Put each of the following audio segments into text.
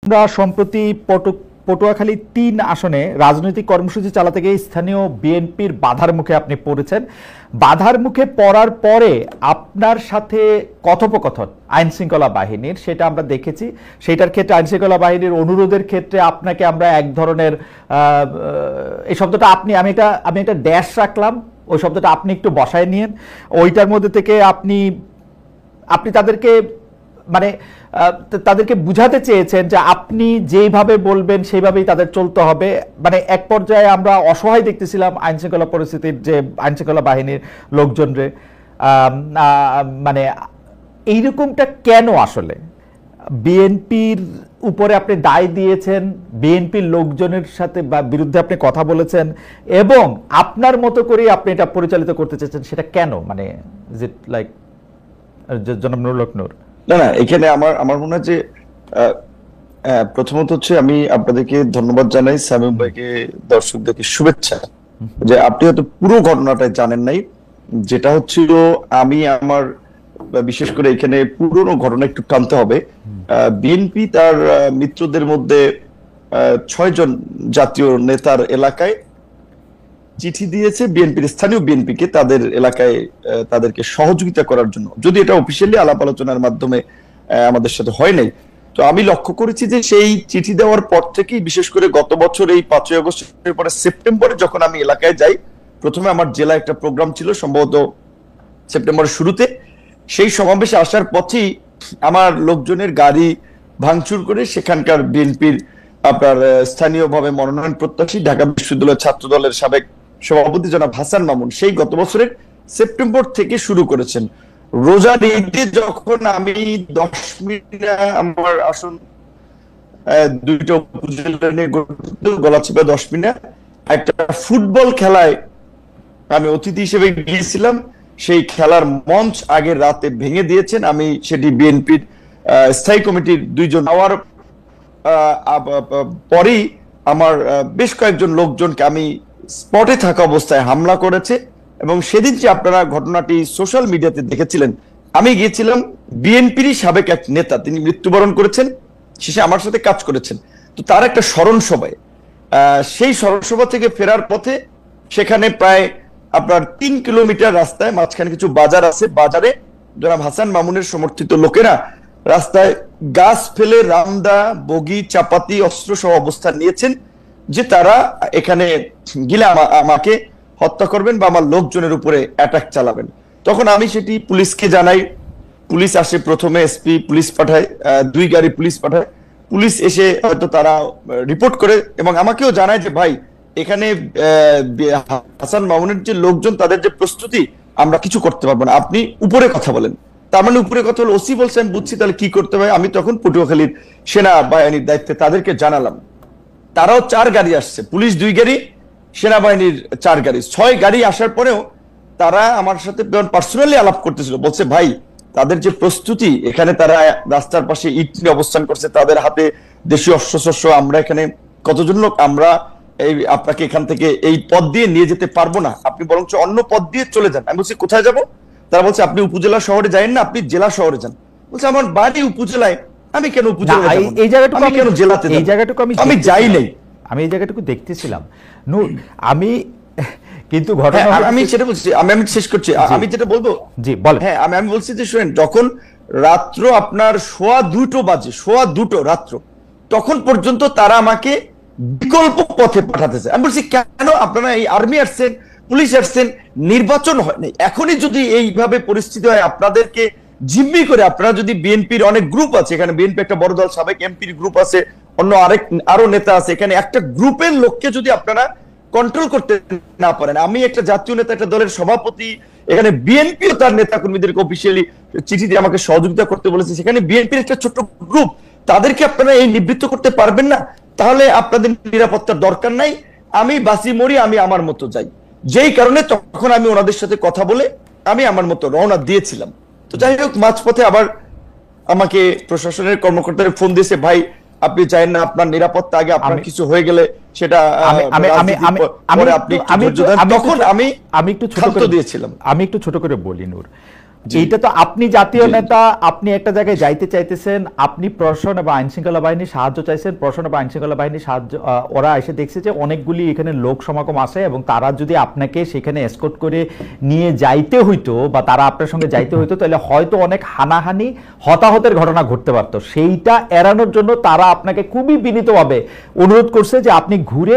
আমরা সম্প্রতি পটুয়াখালী ৩ আসনে রাজনৈতিক কর্মসূচি চালাতে গিয়ে স্থানীয় বিএনপির বাধার মুখে আপনি পড়েছেন। বাধার মুখে পড়ার পরে আপনার সাথে কথোপকথন আইন শৃঙ্খলা বাহিনীর, সেটা আমরা দেখেছি। সেটার ক্ষেত্রে আইন শৃঙ্খলা বাহিনীর অনুরোধের ক্ষেত্রে আপনাকে আমরা এক ধরনের এই শব্দটা আমি একটা ড্যাশ রাখলাম, ওই শব্দটা আপনি একটু বসায় নিয়েন। ওইটার মধ্যে থেকে আপনি তাদেরকে বুঝাতে চেয়েছেন যে আপনি যেভাবে বলবেন সেইভাবেই তাদের চলতে হবে। মানে এক পর্যায়ে আমরা অসহায় দেখতেছিলাম আইন শৃঙ্খলা পরিস্থিতির, যে আইন শৃঙ্খলা বাহিনীর লোকজনরে। মানে এইরকমটা কেন আসলে বিএনপির উপরে আপনি দায় দিয়েছেন, বিএনপির লোকজনের সাথে বা বিরুদ্ধে আপনি কথা বলেছেন এবং আপনার মতো করেই আপনি এটা পরিচালিত করতে চেয়েছেন, সেটা কেন? মানে ইজ ইট লাইক জনাব নুরুল হক নূর? না, এখানে আমার মনে হয় যে প্রথমত হচ্ছে আমি আপনাদেরকে ধন্যবাদ জানাই, সামিম ভাইকে, দর্শকদেরকে শুভেচ্ছা যে আপনি হয়তো পুরো ঘটনাটা জানেন নাই। যেটা হচ্ছিল, আমি আমার বিশেষ করে এখানে পুরনো ঘটনা একটু টানতে হবে। বিএনপি তার মিত্রদের মধ্যে 6 জন জাতীয় নেতার এলাকায় চিঠি দিয়েছে বিএনপির, স্থানীয় বিএনপিকে, তাদের এলাকায় তাদেরকে সহযোগিতা করার জন্য। যদি এটা অফিসিয়ালি আলাপ আলোচনার মাধ্যমে আমাদের সাথে হয় নাই, তো আমি লক্ষ্য করেছি যে সেই চিঠি দেওয়ার পর থেকেই, বিশেষ করে গত বছর এই 5ই আগস্টের পরে সেপ্টেম্বরে যখন আমি এলাকায় যাই, প্রথমে আমার জেলায় একটা প্রোগ্রাম ছিল সম্ভবত সেপ্টেম্বরের শুরুতে, সেই সমাবেশে আসার পথেই আমার লোকজনের গাড়ি ভাঙচুর করে সেখানকার বিএনপির আপনার স্থানীয়ভাবে মনোনয়ন প্রত্যাশী ঢাকা বিশ্ববিদ্যালয়ের ছাত্র দলের সাবেক সভাপতি জনাব হাসান মামুন সেই গত বছরের সেপ্টেম্বর থেকে শুরু করেছেন। রোজার ঈদে যখন আমি 10 মিনিট আমার আসন 2টা উপজেলা নিয়ে গলাচিপা 10 মিনিট একটা ফুটবল খেলায় আমি অতিথি হিসেবে গিয়েছিলাম, সেই খেলার মঞ্চ আগের রাতে ভেঙে দিয়েছেন। আমি সেটি বিএনপির স্থায়ী কমিটির 2 জন হওয়ার পরেই আমার বেশ কয়েকজন লোকজনকে আমি স্পটে থাকা অবস্থায় হামলা করেছে। এবং সেদিন যে আপনারা ঘটনাটি সোশ্যাল মিডিয়াতে দেখেছিলেন, আমি গিয়েছিলাম বিএনপিরই সাবেক এক নেতা, তিনি মৃত্যুবরণ করেছেন, শেষে আমার সাথে কাজ করেছেন, তো তার একটা স্মরণ সভায়, সেই স্মরণ সভা থেকে ফেরার পথে সেখানে প্রায় আপনার 3 কিলোমিটার রাস্তায় মাঝখানে কিছু বাজার আছে, বাজারে জনাব হাসান মামুনের সমর্থিত লোকেরা রাস্তায় গাছ ফেলে রামদা, বগি, চাপাতি, অস্ত্র সহ অবস্থান নিয়েছেন যে তারা এখানে গিলে আমাকে হত্যা করবেন বা আমার লোকজনের উপরে অ্যাটাক চালাবেন। তখন আমি সেটি পুলিশকে জানাই, পুলিশ আসে, প্রথমে এসপি পুলিশ পাঠায়, 2 গাড়ি পুলিশ পাঠায়, পুলিশ এসে হয়তো তারা রিপোর্ট করে এবং আমাকেও জানায় যে ভাই এখানে হাসান মামুনের যে লোকজন, তাদের যে প্রস্তুতি, আমরা কিছু করতে পারবো না, আপনি উপরে কথা বলেন। তার মানে উপরে কথা হলো, ওসি বলছে, আমি বুঝছি, তাহলে কি করতে হয়। আমি তখন পটুয়াখালীর সেনাবাহিনীর দায়িত্বে তাদেরকে জানালাম। তারাও 4 গাড়ি আসছে, পুলিশ 2 গাড়ি, সেনাবাহিনীর 4 গাড়ি, 6 গাড়ি আসার পরেও তারা আমার সাথে পার্সোনালি আলাপ করতেছিল, বলছে ভাই তাদের যে প্রস্তুতি, এখানে তারা রাস্তার পাশে ইট নিয়ে অবস্থান করছে, তাদের হাতে দেশীয় অস্ত্রশস্ত্র, আমরা এখানে কতজন লোক, আমরা আপনাকে এখান থেকে এই পথ দিয়ে নিয়ে যেতে পারবো না, আপনি বরঞ্চ অন্য পথ দিয়ে চলে যান। আমি বলছি কোথায় যাব? তারা বলছে আপনি উপজেলা শহরে যাবেন না, আপনি জেলা শহরে যান। বলছে আমার বাড়ি উপজেলায়, আমি কেন উপজেলায় যাব? এই জায়গাটুকু আমি কেন জেলাতে যাব? এই জায়গাটুকু আমি যাই নাই, আমি এই জায়গাটুকু দেখতেছিলাম নূর। আমি কিন্তু ঘটনা আমি সেটা বলছি, আমি শেষ করছি, আমি যেটা বলবো, জি বলেন। হ্যাঁ, আমি বলছি যে শুনেন, যখন রাত্র আপনার 2:15 বাজে, 2:15 রাত্র, তখন পর্যন্ত তারা আমাকে বিকল্প পথে পাঠাতেছে। আমি বলছি কেন? আপনারা এই আর্মি আসছেন, পুলিশ আসছেন, নির্বাচন হয়নি, এখনই যদি এইভাবে পরিস্থিতি হয়, আপনাদেরকে জিম্মি করে, আপনারা যদি বিএনপির অনেক গ্রুপ আছে, এখানে বিএনপি একটা বড় দল, সাবেক এমপির গ্রুপ আছে, অন্য আরো নেতা আছে, এখানে একটা গ্রুপের লোককে যদি আপনারা কন্ট্রোল করতে না পারেন, আমি একটা জাতীয় নেতা, একটা দলের সভাপতি, এখানে বিএনপিও তার নেতা কর্মীদেরকে অফিসিয়ালি চিঠি দিয়ে আমাকে সহযোগিতা করতে বলেছে, সেখানে বিএনপির একটা ছোট গ্রুপ, তাদেরকে আপনারা এই নিবৃত্ত করতে পারবেন না? তাহলে আপনাদের নিরাপত্তার দরকার নাই, আমি বাসি মরি, আমি আমার মতো যাই। যেই কারণে তখন আমি ওনাদের সাথে কথা বলে আমি আমার মতো রওনা দিয়েছিলাম। তো যাই হোক, মাঝপথে আবার আমাকে প্রশাসনের কর্মকর্তারা ফোন দিয়েছে, ভাই আপনি চাইেন না, আপনার নিরাপত্তা আগে, আপনার কিছু হয়ে গেলে সেটা আমি একটু ছোট করে বলি নূর। এইটা তো আপনি জাতীয় নেতা, আপনি একটা জায়গায় যাইতে চাইতেছেন, আপনি প্রশাসন এবং আইন শৃঙ্খলা বাহিনীর সাহায্য চাইছেন, প্রশাসন এবং আইন শৃঙ্খলা বাহিনীর সাহায্য ওরা এসে দেখছে যে অনেকগুলি এখানে লোক সমাগম আসে এবং তারা যদি আপনাকে সেখানে এসকর্ট করে নিয়ে যাইতে হইতো বা তারা আপনার সঙ্গে যাইতে হইতো, তাহলে হয়তো অনেক হানাহানি হতাহতের ঘটনা ঘটতে পারতো। সেইটা এড়ানোর জন্য তারা আপনাকে খুবই বিনীতভাবে অনুরোধ করছে যে আপনি ঘুরে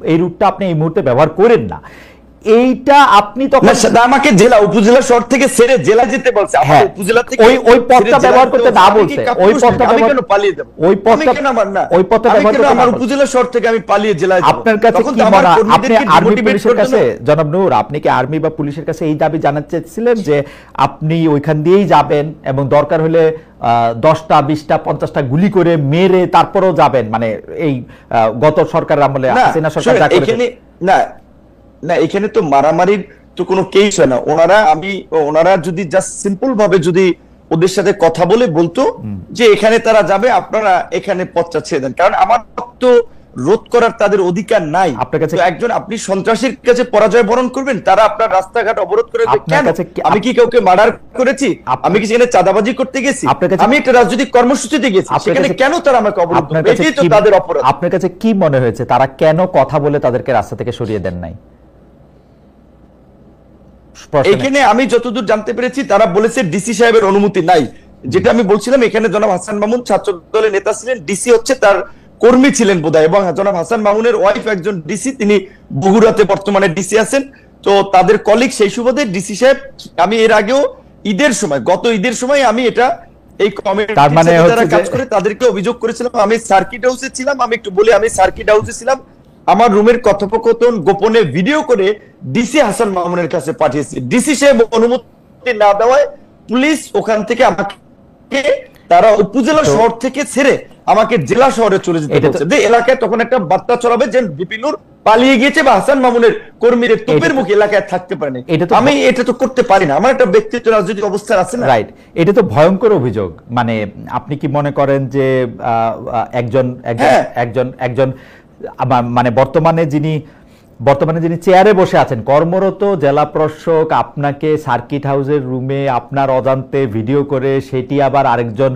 এই রুটটা আপনি এই মুহূর্তে ব্যবহার করেন না। এইটা আপনি তখন আমাকে জেলা উপজেলা শহর থেকে ছেড়ে জেলা যেতে বলছে, আমার উপজেলা থেকে ওই পথটা ব্যবহার করতে না বলছে, ওই পথটা আমি কেন পালিয়ে যাব? ওই পথটা ওই পথটা ব্যবহার করতে আমার উপজেলা শহর থেকে আমি পালিয়ে জেলায় যাব? আপনার কাছে কি মনে হয়, আপনি আর্মি পুলিশের কাছে, জনাব নূর, আপনি কি আর্মি বা পুলিশের কাছে এই দাবি জানাতে চাইছিলেন যে আপনি ওইখান দিয়েই যাবেন এবং দরকার হলে 10টা 20টা 50টা গুলি করে মেরে তারপরেও যাবেন, মানে এই গত সরকারের আমলে হাসিনা সরকার যা করেছে? না না, এখানে তো মারামারির তো কোনো কেস হয় না। ওনারা যদি জাস্ট সিম্পল ভাবে যদি ওদের সাথে কথা বলে বলতো যে এখানে তারা যাবে, আপনারা এখানে পথটা ছেড়ে দেন, কারণ আমার তো রোধ করার তাদের অধিকার নাই। আপনার কাছে একজন, আপনি সন্ত্রাসীর কাছে পরাজয় বরণ করবেন, তারা আপনার রাস্তাঘাট অবরোধ করে কেন? আমি কি কাউকে মার্ডার করেছি? আমি কি সেখানে চাঁদাবাজি করতে গেছি? আমি একটা রাজনৈতিক কর্মসূচিতে গেছি, সেখানে কেন তারা আমাকে অবরোধ করবে? এটাই তো তাদের অপরাধ। আপনার কাছে কি মনে হয়েছে তারা কেন কথা বলে তাদেরকে রাস্তা থেকে সরিয়ে দেন নাই? এখানে আমি যতদূর জানতে পেরেছি তারা বলেছে ডিসি সাহেবের অনুমতি নাই। যেটা আমি বলছিলাম, এখানে জনাব হাসান মামুন ছাত্র দলের নেতা ছিলেন, ডিসি হচ্ছে তার কর্মী ছিলেন বোধহয়, এবং জনাব হাসান মামুনের ওয়াইফ একজন ডিসি, তিনি বগুড়াতে বর্তমানে ডিসি আছেন। তো তাদের কলিগ, সেই সুবাদে ডিসি সাহেব, আমি এর আগেও গত ঈদের সময় আমি এটা এই কমিটির সাথে যারা কাজ করে তাদেরকে অভিযোগ করেছিলাম। আমি সার্কিট হাউসে ছিলাম, আমি একটু বলি, আমি সার্কিট হাউসে ছিলাম, আমার রুমের কথোপকথন গোপনে ভিডিও করে ডিসি হাসান মামুনের কাছে পাঠিয়েছি। ডিসি সাহেব অনুমতি না দেওয়ায় পুলিশ ওখান থেকে আমাকে, তারা উপজেলা শহর থেকে ছেড়ে আমাকে জেলা শহরে চলে যেতে বলছে, যে এলাকায় তখন একটা বার্তা ছড়াবে যে বিপিনুর পালিয়ে গিয়েছে বা হাসান মামুনের কর্মীরা তোপের মুখে এলাকায় থাকতে পারেনি। আমি এটা তো করতে পারি না, আমার একটা ব্যক্তিগত রাজনৈতিক অবস্থা আছে না। রাইট, এটা তো ভয়ঙ্কর অভিযোগ। মানে আপনি কি মনে করেন যে একজন মানে বর্তমানে যিনি চেয়ারে বসে আছেন, কর্মরত জেলা প্রশাসক, আপনাকে সার্কিট হাউসের রুমে আপনার অজান্তে ভিডিও করে সেটি আবার আরেকজন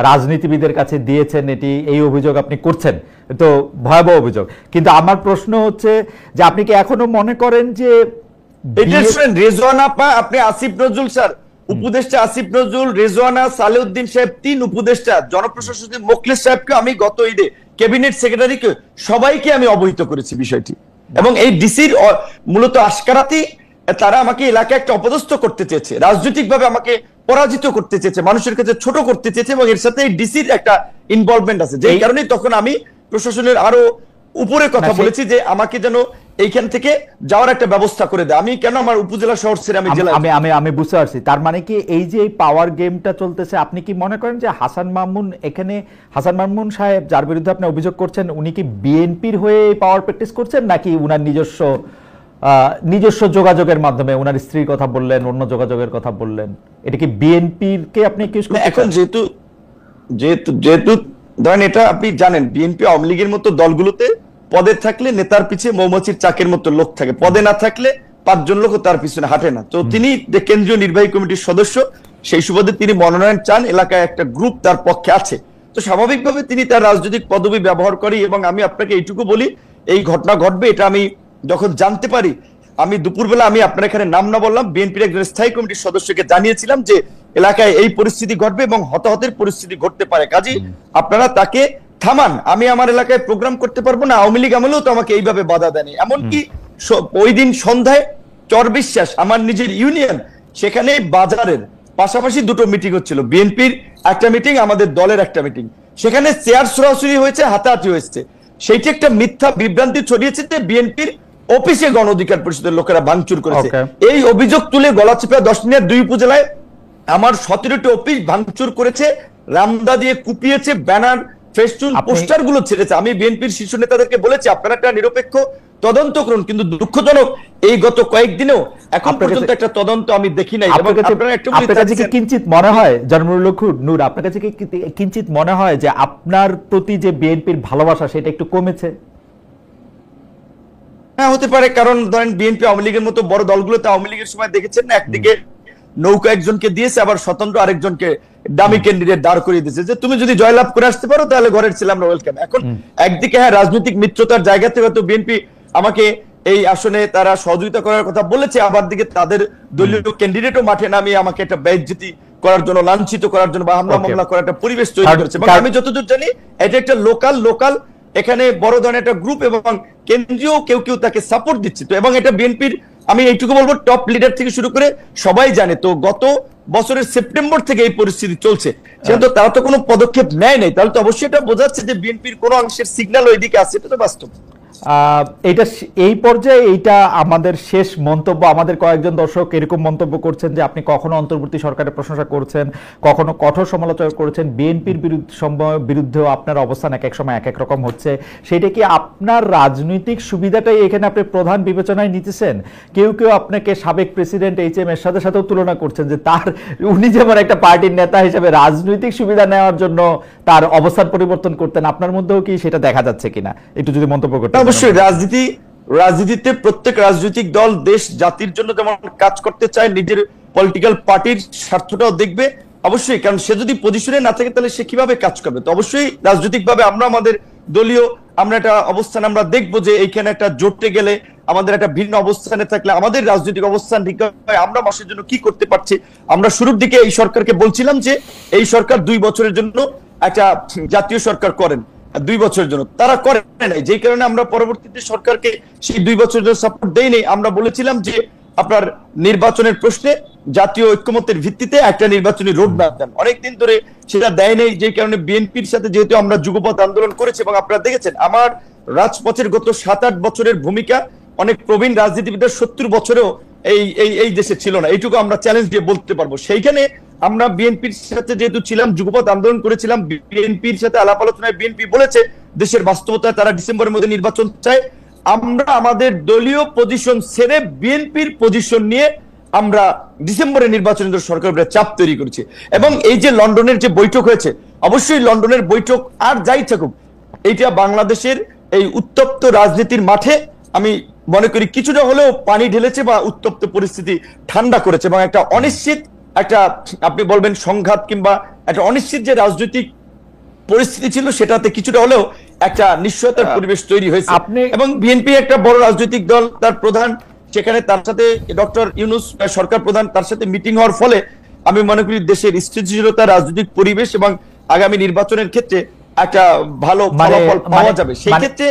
রাজনীতিবিদের কাছে দিয়েছেন, এই অভিযোগ আপনি করছেন, তো ভয়াবহ অভিযোগ। কিন্তু আমার প্রশ্ন হচ্ছে যে আপনি কি এখনো মনে করেন যে রেজওয়ানা, আপনি আসিফ নজরুল স্যার, উপদেষ্টা আসিফ নজরুল, রেজওয়ানা, সালেউদ্দিন সাহেব, 3 উপদেষ্টা, জনপ্রশাসক মোখলেস সাহেবকে আমি গত ঈদে, ক্যাবিনেট সেক্রেটারিকে, সবাইকে আমি অবহিত করেছি বিষয়টি। এবং এই ডিসির মূলত আশকারাতি, তারা আমাকে এলাকায় একটা অপদস্থ করতে চেয়েছে, রাজনৈতিক ভাবে আমাকে পরাজিত করতে চেয়েছে, মানুষের কাছে ছোট করতে চেয়েছে, এবং এর সাথে এই ডিসির একটা ইনভলভমেন্ট আছে, যে কারণে তখন আমি প্রশাসনের আরো উপরে কথা বলেছি যে আমাকে যেন এইখান থেকে যাওয়ার একটা ব্যবস্থা করে দেয়। আমি কেন আমার উপজেলা শহর ছেড়ে আমি জেলা? আমি বুঝতে পারছি। তার মানে কি এই যে পাওয়ার গেমটা চলতেছে, আপনি কি মনে করেন যে হাসান মামুন সাহেব যার বিরুদ্ধে আপনি অভিযোগ করছেন, উনি কি বিএনপির হয়ে পাওয়ার প্র্যাকটিস করছেন, নাকি উনার নিজস্ব যোগাযোগের মাধ্যমে, উনার স্ত্রীর কথা বললেন, অন্য যোগাযোগের কথা বললেন, এটা কি বিএনপির কে আপনি একিউজ করছেন? এখন যেহেতু ধরেন, এটা আপনি জানেন, বিএনপি আওয়ামী লীগের মতো দলগুলোতে পদে থাকলে নেতার পিছে মৌমাছির চাকের মতো লোক থাকে, পদে না থাকলে 5 জন লোক তার পিছনে হাঁটে না। তো তিনি কেন্দ্রীয় নির্বাহী কমিটির সদস্য, সেই সুবাদে তিনি মনোনয়ন চান, এলাকায় একটা গ্রুপ তার পক্ষে আছে, তো স্বাভাবিকভাবে তিনি তার রাজনৈতিক পদবি ব্যবহার করি। এবং আমি আপনাকে এইটুকু বলি, এই ঘটনা ঘটবে এটা আমি যখন জানতে পারি, আমি দুপুরবেলা, আমি আপনার এখানে নাম না বললাম, বিএনপির একজন স্থায়ী কমিটির সদস্যকে জানিয়েছিলাম যে এলাকায় এই পরিস্থিতি ঘটবে এবং হতাহতের পরিস্থিতি ঘটতে পারে, কাজেই আপনারা তাকে থামান, আমি আমার এলাকায় প্রোগ্রাম করতে পারবো না। আওয়ামী লীগ আমলেও তো আমাকে এইভাবে বাধা দেয়নি। এমনকি ওই দিন সন্ধ্যায় চরবিশ্বাস, আমার নিজের ইউনিয়ন, সেখানে বাজারের পাশাপাশি 2টো মিটিং হচ্ছিল, বিএনপির একটা মিটিং, আমাদের দলের একটা মিটিং, সেখানে চেয়ার সরাসরি হয়েছে, হাতাহাতি হয়েছে। সেইটি একটা মিথ্যা বিভ্রান্তি ছড়িয়েছে যে বিএনপির অফিসে গণ অধিকার পরিষদের লোকেরা ভাঙচুর করেছে। এই অভিযোগ তুলে গলাচিপা 10 মিনিট 2 উপজেলায় আমার 17টি অফিস ভাঙচুর করেছে, রামদা দিয়ে কুপিয়েছে, ব্যানার, ফেস্টুন, পোস্টার গুলো ছেড়েছে। আমি বিএনপির শীর্ষ নেতাদেরকে বলেছি আপনারা একটা নিরপেক্ষ তদন্ত করুন, কিন্তু দুঃখজনক এই গত কয়েকদিনেও এখন পর্যন্ত একটা তদন্ত আমি দেখি নাই। আপনার কাছে কি কিঞ্চিত মনে হয়, জন্মুল নূর, আপনার কাছে কি কিঞ্চিত মনে হয় যে আপনার প্রতি যে বিএনপির ভালোবাসা সেটা একটু কমেছে? হ্যাঁ, হতে পারে, কারণ ধরেন বিএনপি আওয়ামী লীগের মতো বড় দলগুলোতে আওয়ামী লীগের সময় দেখেছেন না, একদিকে নৌকা একজনকে দিয়েছে, আবার স্বতন্ত্র আরেকজনকে দামি ক্যান্ডিডেট দাঁড় করিয়ে দিয়েছে যে তুমি যদি জয়লাভ করে আসতে পারো তাহলে ঘরের ছেলে আমরা ওয়েলকাম। এখন একদিকে হ্যাঁ রাজনৈতিক মিত্রতার জায়গা থেকে হয়তো বিএনপি আমাকে এই আসনে তারা সহযোগিতা করার কথা বলেছে, আবার দিকে তাদের দলীয় ক্যান্ডিডেটও মাঠে নামিয়ে আমাকে একটা বেইজ্জতি করার জন্য, লাঞ্ছিত করার জন্য বা হামলা মামলা করার একটা পরিবেশ তৈরি করেছে। এবং আমি যতদূর জানি এটা একটা লোকাল এখানে বড় ধরনের একটা গ্রুপ এবং কেন্দ্রীয় কেউ তাকে সাপোর্ট দিচ্ছে। তো এবং এটা বিএনপির আমি এইটুকু বলবো টপ লিডার থেকে শুরু করে সবাই জানে। তো গত বছরের সেপ্টেম্বর থেকে এই পরিস্থিতি চলছে, সেহেতু তারা তো কোনো পদক্ষেপ নেয় নাই, তাহলে তো অবশ্যই এটা বোঝাচ্ছে যে বিএনপির কোনো অংশের সিগন্যাল ওইদিকে আছে, এটা তো বাস্তব। এটা এই পর্যায়ে এইটা আমাদের শেষ মন্তব্য। আমাদের কয়েকজন দর্শক এরকম মন্তব্য করছেন যে আপনি কখনো অন্তর্বর্তী সরকারের প্রশংসা করছেন, কখনো কঠোর সমালোচনা করেছেন, বিএনপির বিরুদ্ধেও আপনার অবস্থান এক এক সময় এক এক রকম হচ্ছে। সেটা কি আপনার রাজনৈতিক সুবিধাটাই এখানে আপনি প্রধান বিবেচনায় নিতেছেন? কেউ আপনাকে সাবেক প্রেসিডেন্ট HM এরশাদের সাথেও তুলনা করছেন যে উনি যেমন একটা পার্টির নেতা হিসেবে রাজনৈতিক সুবিধা নেওয়ার জন্য তার অবস্থান পরিবর্তন করতেন, আপনার মধ্যেও কি সেটা দেখা যাচ্ছে কিনা একটু যদি মন্তব্য করতেন। অবশ্যই রাজনীতিতে প্রত্যেক রাজনৈতিক দল দেশ জাতির জন্য যেমন কাজ করতে চায়, নিজের পলিটিক্যাল পার্টির স্বার্থটাও দেখবে অবশ্যই, কারণ সে যদি পজিশনে না থাকে তাহলে সে কিভাবে কাজ করবে। তো অবশ্যই রাজনৈতিকভাবে আমরা আমাদের দলীয় আমরা একটা অবস্থান আমরা দেখবো যে এইখানে একটা জোটে গেলে আমাদের একটা ভিন্ন অবস্থানে থাকলে আমাদের রাজনৈতিক অবস্থান ঠিক হয়, আমরা মাসের জন্য কি করতে পারছি। আমরা শুরুর দিকে এই সরকারকে বলছিলাম যে এই সরকার 2 বছরের জন্য একটা জাতীয় সরকার করেন, 2 বছরের জন্য তারা করে নাই, যেই কারণে আমরা পরবর্তীতে সরকারকে সেই 2 বছরের জন্য সাপোর্ট দেই নাই। আমরা বলেছিলাম যে আপনার নির্বাচনের প্রশ্নে জাতীয় ঐক্যমত্যের ভিত্তিতে একটা নির্বাচনী রোড ম্যাপ দেন, অনেকদিন ধরে সেটা দেয় নাই, যে কারণে বিএনপির সাথে যেহেতু আমরা যুগপৎ আন্দোলন করেছি এবং আপনারা দেখেছেন আমার রাজপথের গত 7-8 বছরের ভূমিকা অনেক প্রবীণ রাজনীতিবিদদের 70 বছরেও এই দেশে ছিল না, এইটুকু আমরা চ্যালেঞ্জ দিয়ে বলতে পারবো। সেইখানে আমরা বিএনপির সাথে যেহেতু ছিলাম, যুগপৎ আন্দোলন করেছিলাম, বিএনপির সাথে আলাপ আলোচনায় বিএনপি বলেছে দেশের বাস্তবতায় তারা ডিসেম্বরের মধ্যে নির্বাচন চায়। আমরা আমাদের দলীয় পজিশন ছেড়ে বিএনপির পজিশন নিয়ে আমরা ডিসেম্বরের নির্বাচনের জন্য সরকারের চাপ তৈরি করেছি। এবং এই যে লন্ডনের যে বৈঠক হয়েছে, অবশ্যই লন্ডনের বৈঠক আর যাই থাকুক, এইটা বাংলাদেশের এই উত্তপ্ত রাজনীতির মাঠে আমি মনে করি কিছুটা হলেও পানি ঢেলেছে বা উত্তপ্ত পরিস্থিতি ঠান্ডা করেছে এবং একটা অনিশ্চিত একটা আপনি বলবেন সংঘাত কিংবা একটা অনিশ্চিত যে রাজনৈতিক পরিস্থিতি ছিল সেটাতে কিছুটা হলেও একটা নিশ্চয়তার পরিবেশ তৈরি হয়েছে। এবং বিএনপি একটা বড় রাজনৈতিক দল, তার প্রধান সেখানে তার সাথে ডক্টর ইউনূস সরকার প্রধান তার সাথে মিটিং হওয়ার ফলে আমি মনে করি দেশের স্থিতিশীলতা, রাজনৈতিক পরিবেশ এবং আগামী নির্বাচনের ক্ষেত্রে একটা ভালো ফলাফল পাওয়া যাবে। সেই ক্ষেত্রে